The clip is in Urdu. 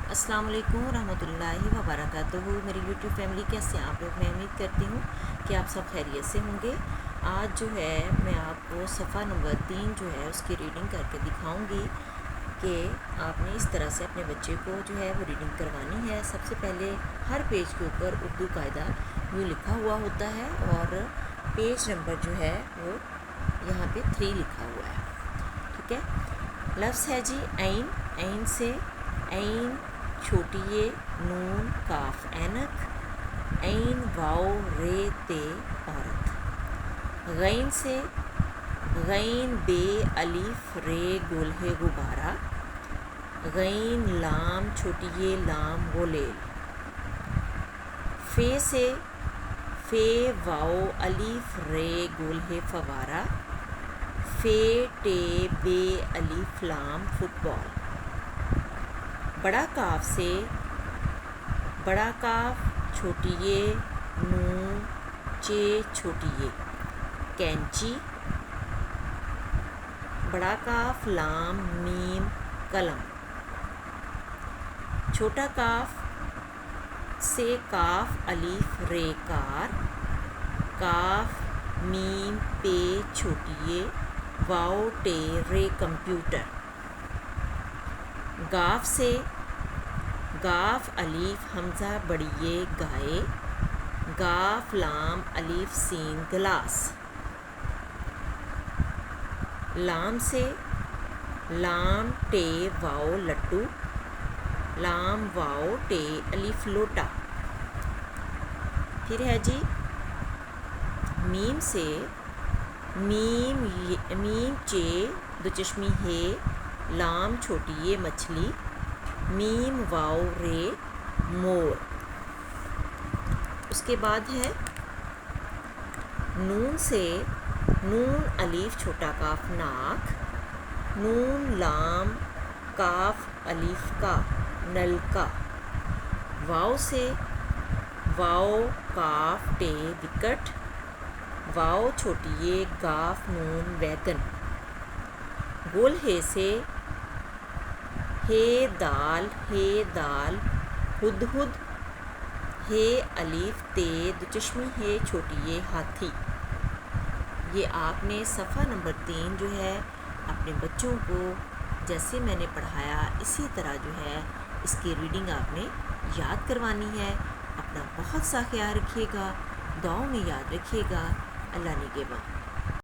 السلام علیکم ورحمۃ اللہ وبرکاتہ۔ میری یوٹیوب فیملی کیسے ہیں آپ لوگ؟ میں امید کرتی ہوں کہ آپ سب خیریت سے ہوں گے۔ آج جو ہے میں آپ کو صفحہ نمبر 3 جو ہے اس کی ریڈنگ کر کے دکھاؤں گی کہ آپ نے اس طرح سے اپنے بچے کو جو ہے وہ ریڈنگ کروانی ہے۔ سب سے پہلے ہر پیج کے اوپر اردو قاعدہ یوں لکھا ہوا ہوتا ہے اور پیج نمبر جو ہے وہ یہاں پہ 3 لکھا ہوا ہے، ٹھیک ہے۔ لفظ ہے جی عین، عین سے عین چھوٹی یہ نون کاف اینک، عین واؤ رے تے عورت۔ غین سے غین بے الف رے گول ہے غبارہ، غین لام چھوٹی یہ لام غلیل۔ فے سے فے واؤ الف رے گول ہے فوارہ، فے ٹے بے الف لام فٹ بال۔ بڑا کاف سے بڑا کاف چھوٹی یہ نون چے چھوٹی یہ کینچی، بڑا کاف لام میم قلم۔ چھوٹا کاف سے کاف الف رے کار، کاف میم پے چھوٹی یہ واؤ ٹے رے کمپیوٹر۔ گاف سے گاف الف حمزہ بڑی یہ گائے، گاف لام الف سین گلاس۔ لام سے لام ٹے واؤ لٹو، لام واؤ ٹے الف لوٹا۔ پھر ہے جی میم سے میم چے دو چشمی ہے لام چھوٹی یہ مچھلی، میم واؤ رے مور۔ اس کے بعد ہے نون سے نون الف چھوٹا کاف ناک، نون لام کاف الف کا نلکا۔ واؤ سے واؤ کاف ٹے وکٹ، واؤ چھوٹی یہ گاف نون ویگن۔ گول ہے سے ہے دال ہد ہد، ہے الف تے دو چشمی ہے چھوٹی یہ ہاتھی۔ یہ آپ نے صفحہ نمبر 3 جو ہے اپنے بچوں کو جیسے میں نے پڑھایا اسی طرح جو ہے اس کی ریڈنگ آپ نے یاد کروانی ہے۔ اپنا بہت سا خیال رکھیے گا، دعاؤں میں یاد رکھیے گا۔ اللہ نگہباں۔